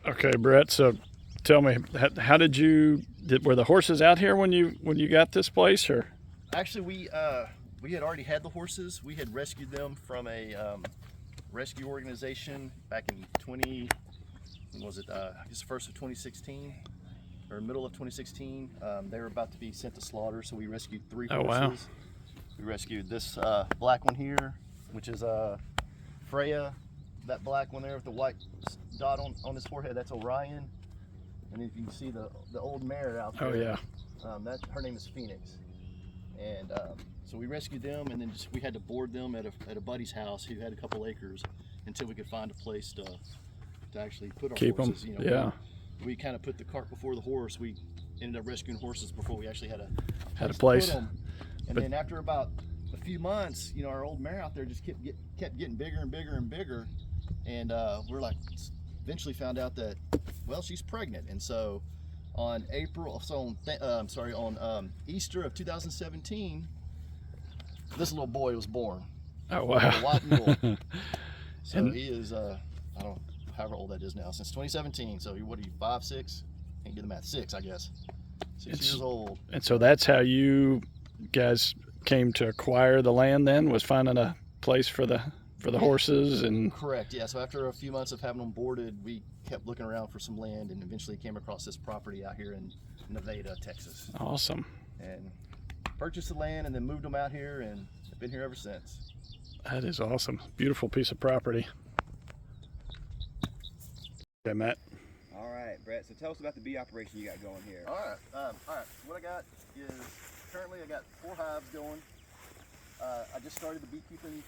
Okay, Brett. So tell me, how were the horses out here when you got this place, or? Actually, we had already had the horses. We had rescued them from a rescue organization back in 20. When was it? I guess first of 2016 or middle of 2016. They were about to be sent to slaughter, so we rescued three Oh, horses. wow. We rescued this black one here, which is Freya. That black one there with the white dot on his forehead, that's Orion. And if you can see the old mare out there, Oh, yeah. her name is Phoenix. And so we rescued them, and then we had to board them at a buddy's house who had a couple acres until we could find a place to actually put our Keep horses. them. You know, Yeah. we kind of put the cart before the horse. We ended up rescuing horses before we actually had Had a place. to put them. And then after about a few months, you know, our old mare out there just kept getting bigger and bigger and bigger, and we're like, eventually found out that, well, she's pregnant. And so on Easter of 2017, this little boy was born. Oh, A wow. white mule. So And- he is I don't know however old that is now, since 2017. So what are you, 5, 6? Can't do the math. 6, I guess. 6 years old. And so that's how you guys came to acquire the land. Then was finding a place for the horses and. Correct. Yeah. So after a few months of having them boarded, we kept looking around for some land, and eventually came across this property out here in Nevada, Texas, Awesome. and purchased the land, and then moved them out here, and have been here ever since. That is awesome. Beautiful piece of property. Okay, Matt. All right, Brett. So tell us about the bee operation you got going here. All right. What I got is currently I got 4 hives going. I just started the beekeeping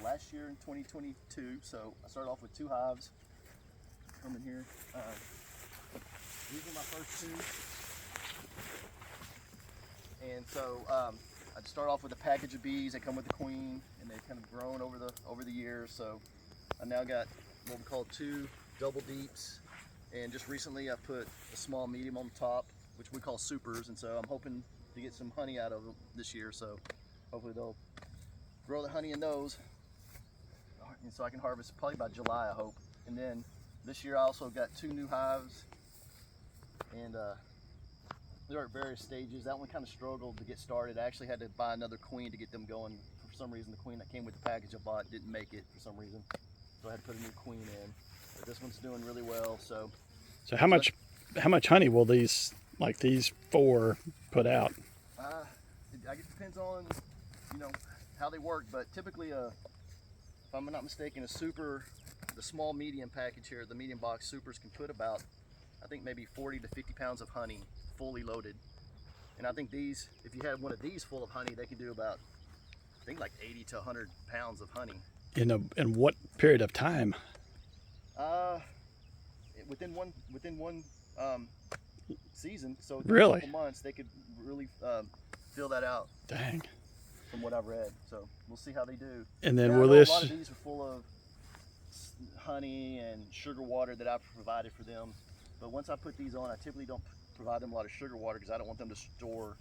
last year in 2022, so I started off with 2 hives. Come in here. These are my first 2. And so I just start off with a package of bees. They come with the queen, and they've kind of grown over the years. So I now got what we call 2 double deeps, and just recently I put a small medium on the top, which we call supers. And so I'm hoping to get some honey out of them this year. So hopefully they'll grow the honey in those, and so I can harvest probably by July, I hope. And then this year I also got 2 new hives, and they're at various stages. That one kind of struggled to get started. I actually had to buy another queen to get them going. For some reason, the queen that came with the package I bought didn't make it for some reason, so I had to put a new queen in. But this one's doing really well. So So how much honey will these 4 put out? I guess it depends on, you know, how they work. But typically, if I'm not mistaken, a super, the small medium package here, the medium box supers can put about, I think maybe 40 to 50 pounds of honey fully loaded. And I think these, if you had one of these full of honey, they can do about, I think, like 80 to 100 pounds of honey. In what period of time? Within one season. So Really? a couple months, they could really fill that out. Dang. From what I've read. So we'll see how they do. And then Now, will I know this? a lot of these are full of honey and sugar water that I've provided for them. But once I put these on, I typically don't provide them a lot of sugar water, because I don't want them to store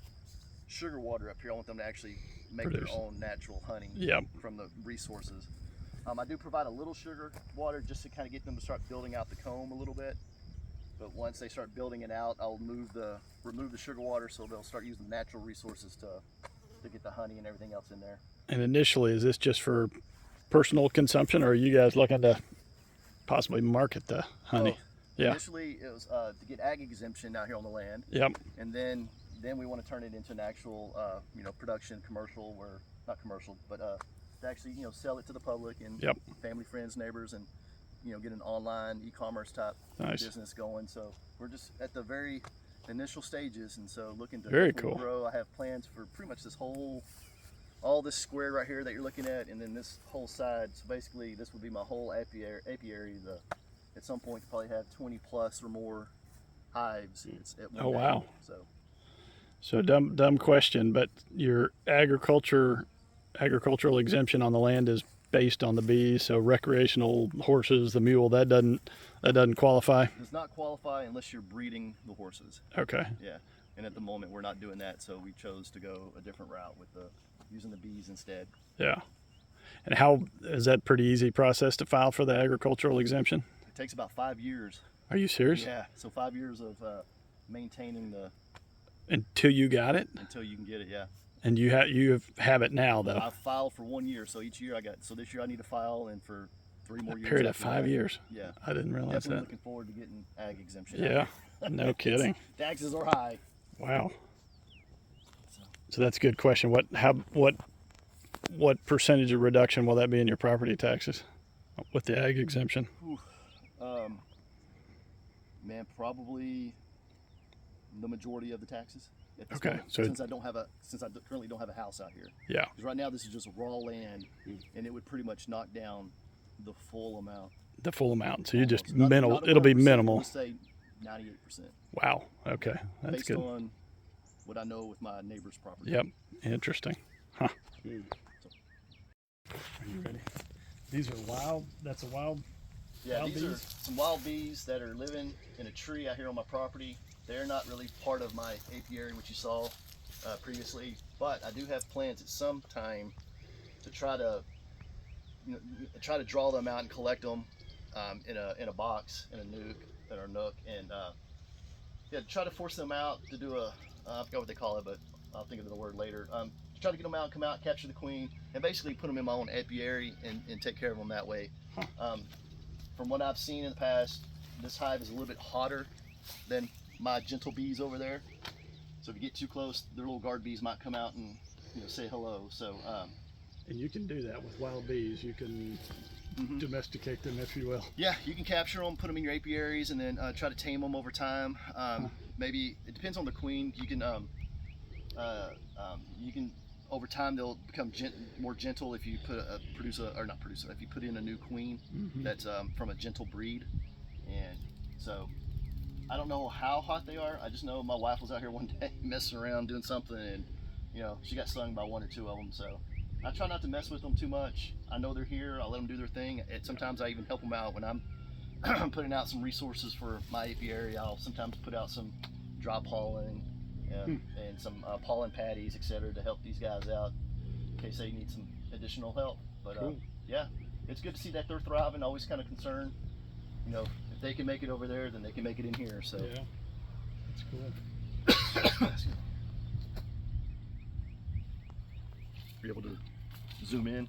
sugar water up here. I want them to actually make Produce. their own natural honey Yep. from the resources. I do provide a little sugar water just to kind of get them to start building out the comb a little bit. But once they start building it out, I'll remove the sugar water, so they'll start using natural resources to get the honey and everything else in there. And initially, is this just for personal consumption, or are you guys looking to possibly market the honey? Yeah. Initially, it was to get ag exemption out here on the land. Yep. And then we want to turn it into an actual, production commercial, not commercial, but to actually, sell it to the public and Yep. family, friends, neighbors, and, get an online e-commerce type Nice. business going. So we're just at the very initial stages, and so looking to Very definitely cool. grow. I have plans for pretty much all this square right here that you're looking at, and then this whole side. So basically, this would be my whole apiary. At some point, to probably have 20 plus or more hives. At one Oh, wow. So So dumb question, but your agricultural exemption on the land is based on the bees. So recreational horses, the mule, that doesn't qualify. does not qualify unless you're breeding the horses. Okay. Yeah, and at the moment we're not doing that, so we chose to go a different route with using the bees instead. Yeah. And how is that pretty easy process to file for the agricultural exemption? It takes about 5 years. Are you serious? Yeah. So 5 years of maintaining the Until you got it, until you can get it. Yeah. and you have it now though. I filed for 1 year, so each year I got. So this year I need to file, and for 3 more years. Period of after 5 that. years. Yeah. I didn't realize Definitely that. looking forward to getting ag exemption. Yeah, no kidding. Taxes are high. Wow. So that's a good question. What percentage of reduction will that be in your property taxes with the ag exemption? Man, probably the majority of the taxes. At this Okay, point, so since I currently don't have a house out here. Yeah. Because right now this is just raw land, and it would pretty much knock down the full amount. The full amount. So you just Almost. minimal. Not a It'll be 100%, minimal. Let's say 98%. Wow. Okay, that's Based good. on what I know with my neighbor's property. Yep. Interesting. Huh. Are you ready? These are wild. That's a wild. Yeah, Wild these are bees? some wild bees that are living in a tree out here on my property. They're not really part of my apiary, which you saw previously, but I do have plans at some time to try to, draw them out and collect them in a box, in a nook, and try to force them out to do I forgot what they call it, but I'll think of the word later. Try to get them out, come out, capture the queen, and basically put them in my own apiary and take care of them that way. From what I've seen in the past, this hive is a little bit hotter than my gentle bees over there. So if you get too close, their little guard bees might come out and say hello. So And you can do that with wild bees. You can domesticate them, if you will. yeah, you can capture them, put them in your apiaries, and then try to tame them over time. Maybe it depends on the queen. You can over time they'll become more gentle if you if you put in a new queen that's from a gentle breed. And so I don't know how hot they are. I just know my wife was out here one day messing around doing something, and she got stung by 1 or 2 of them. So I try not to mess with them too much. I know they're here. I let them do their thing. Sometimes I even help them out when I'm putting out some resources for my apiary. I'll sometimes put out some dry pollen and some pollen patties, etc., to help these guys out in case they need some additional help. But Cool. yeah, it's good to see that they're thriving. Always kind of concerned, if they can make it over there, then they can make it in here. So Yeah, that's cool. be able to zoom in.